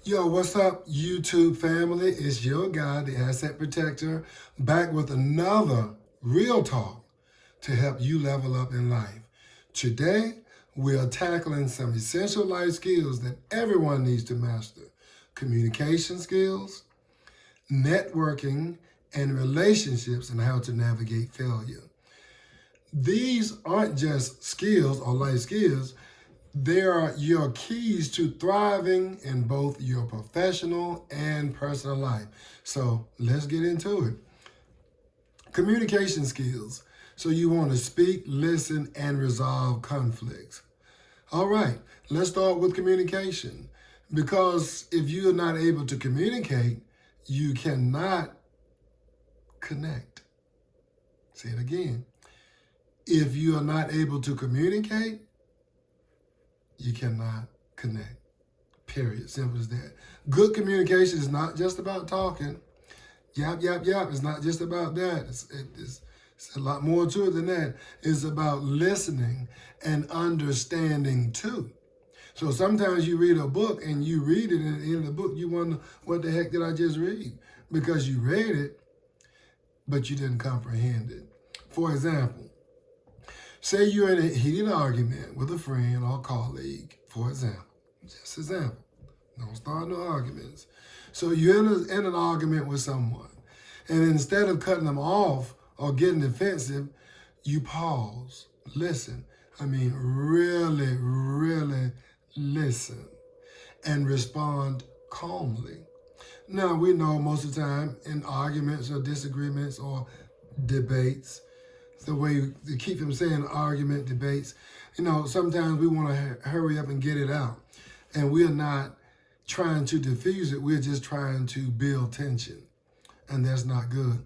Yo, what's up, YouTube family? It's your guy, the Asset Protector, back with another real talk to help you level up in life. Today, we are tackling some essential life skills that everyone needs to master: communication skills, networking, and relationships, and how to navigate failure. These aren't just skills or life skills. They are your keys to thriving in both your professional and personal life. So let's get into it. Communication skills. So you want to speak, listen, and resolve conflicts. All right, let's start with communication. Because if you are not able to communicate, you cannot connect. Say it again. If you are not able to communicate, you cannot connect. Period. Simple as that. Good communication is not just about talking. Yap, yap, yap. It's not just about that. It's a lot more to it than that. It's about listening and understanding too. So sometimes you read a book and you read it, and at the end of the book you wonder, what the heck did I just read? Because you read it, but you didn't comprehend it. For example, say you're in a heated argument with a friend or colleague, for example. Just example. Don't start no arguments. So you're in an argument with someone, and instead of cutting them off or getting defensive, you pause, listen. Really, really listen and respond calmly. Now, we know most of the time in arguments or disagreements or debates, the way they keep from saying argument, debates, sometimes we want to hurry up and get it out. And we're not trying to diffuse it. We're just trying to build tension. And that's not good.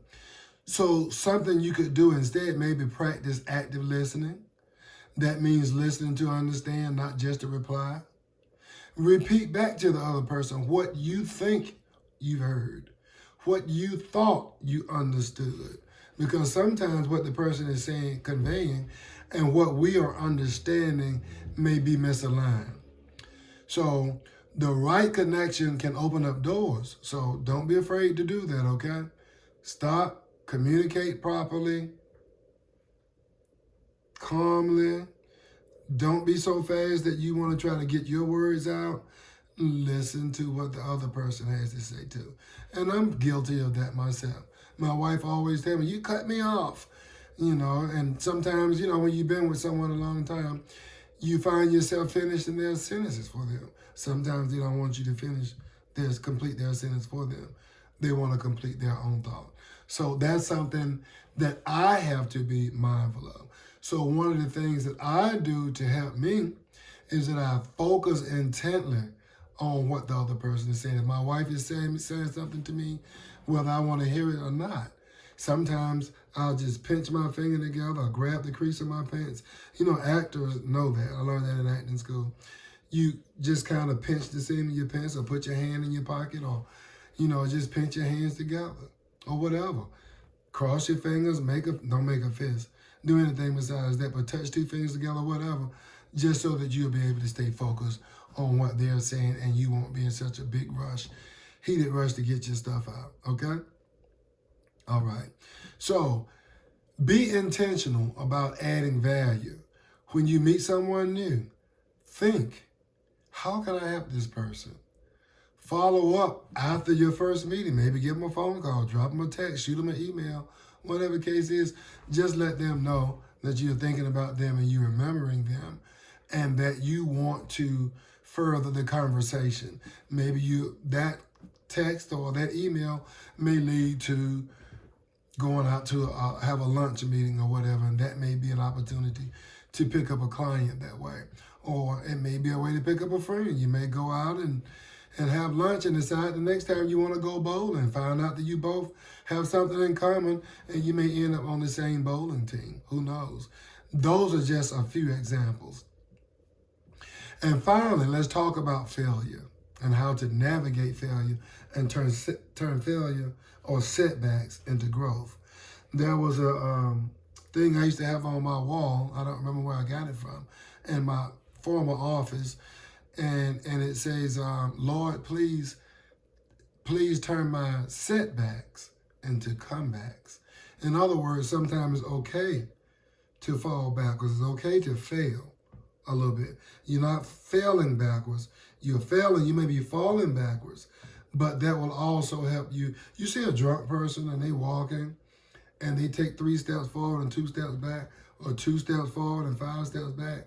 So something you could do instead, maybe practice active listening. That means listening to understand, not just to reply. Repeat back to the other person what you think you heard, what you thought you understood. Because sometimes what the person is saying, conveying, and what we are understanding may be misaligned. So the right connection can open up doors. So don't be afraid to do that, okay? Stop, communicate properly, calmly. Don't be so fast that you want to try to get your words out. Listen to what the other person has to say too. And I'm guilty of that myself. My wife always tells me, you cut me off, and sometimes, when you've been with someone a long time, you find yourself finishing their sentences for them. Sometimes they don't want you to complete their sentence for them. They want to complete their own thought. So that's something that I have to be mindful of. So one of the things that I do to help me is that I focus intently on what the other person is saying. If my wife is saying something to me, whether I want to hear it or not, sometimes I'll just pinch my finger together or grab the crease of my pants. Actors know that. I learned that in acting school. You just kind of pinch the seam of your pants or put your hand in your pocket or, just pinch your hands together or whatever. Cross your fingers, don't make a fist. Do anything besides that, but touch two fingers together, whatever, just so that you'll be able to stay focused on what they're saying and you won't be in such a big rush, heated rush to get your stuff out, okay? All right. So be intentional about adding value. When you meet someone new, think, how can I help this person? Follow up after your first meeting. Maybe give them a phone call, drop them a text, shoot them an email, whatever the case is. Just let them know that you're thinking about them and you're remembering them and that you want to further the conversation. Maybe that text or that email may lead to going out to have a lunch meeting or whatever, and that may be an opportunity to pick up a client that way. Or it may be a way to pick up a friend. You may go out and have lunch and decide the next time you want to go bowling. Find out that you both have something in common and you may end up on the same bowling team. Who knows? Those are just a few examples. And finally, let's talk about failure and how to navigate failure and turn failure or setbacks into growth. There was a thing I used to have on my wall. I don't remember where I got it from, in my former office. and it says, Lord, please turn my setbacks into comebacks. In other words, sometimes it's okay to fall backwards. It's okay to fail a little bit. You're not failing backwards. You're failing. You may be falling backwards, but that will also help you. You see a drunk person and they walking and they take 3 steps forward and 2 steps back, or 2 steps forward and 5 steps back.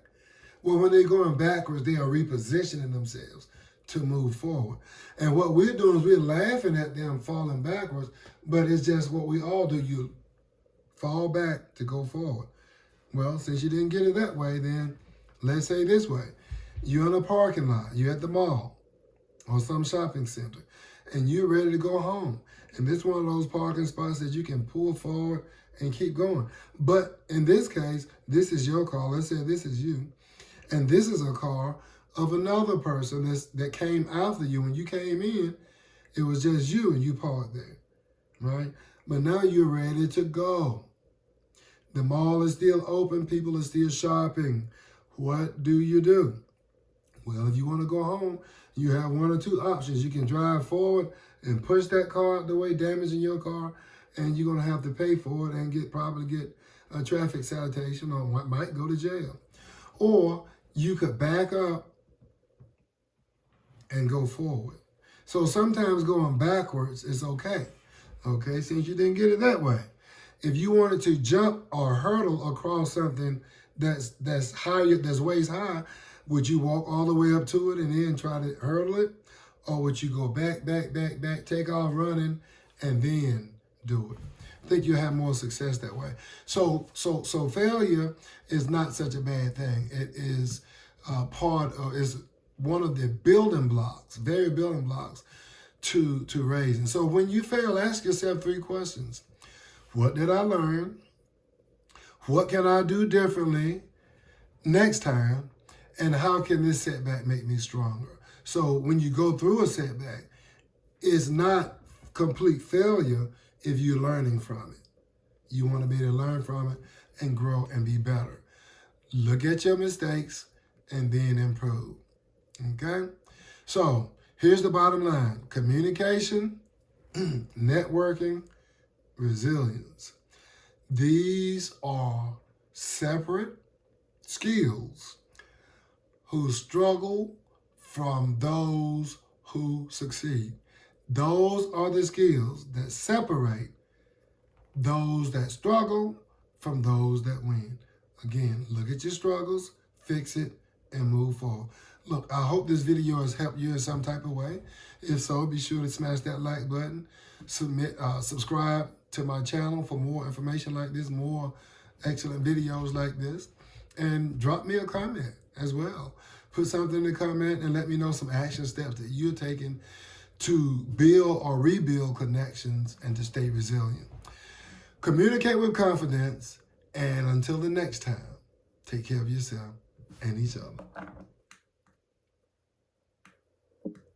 Well, when they're going backwards, they are repositioning themselves to move forward. And what we're doing is we're laughing at them falling backwards, but it's just what we all do. You fall back to go forward. Well, since you didn't get it that way, then let's say this way. You're in a parking lot, you're at the mall or some shopping center, and you're ready to go home. And this is one of those parking spots that you can pull forward and keep going. But in this case, this is your car. Let's say this is you. And this is a car of another person that came after you. When you came in, it was just you and you parked there, right? But now you're ready to go. The mall is still open. People are still shopping. What do you do? Well, if you want to go home, you have 1 or 2 options. You can drive forward and push that car out the way, damaging your car, and you're going to have to pay for it and probably get a traffic citation or might go to jail. Or you could back up and go forward. So sometimes going backwards is okay. Okay, since you didn't get it that way. If you wanted to jump or hurdle across something that's higher, that's waist high, would you walk all the way up to it and then try to hurdle it? Or would you go back, take off running, and then do it? I think you'll have more success that way. So failure is not such a bad thing. It is is one of the building blocks, very building blocks to raising. So when you fail, ask yourself 3 questions. What did I learn? What can I do differently next time? And how can this setback make me stronger? So when you go through a setback, it's not complete failure if you're learning from it. You want to be able to learn from it and grow and be better. Look at your mistakes and then improve. Okay? So here's the bottom line. Communication, networking, resilience. These are separate skills who struggle from those who succeed. Those are the skills that separate those that struggle from those that win. Again, look at your struggles, fix it, and move forward. Look, I hope this video has helped you in some type of way. If so, be sure to smash that like button. Subscribe to my channel for more information like this, more excellent videos like this. And drop me a comment as well. Put something in the comment and let me know some action steps that you're taking to build or rebuild connections and to stay resilient. Communicate with confidence, and until the next time, take care of yourself and each other.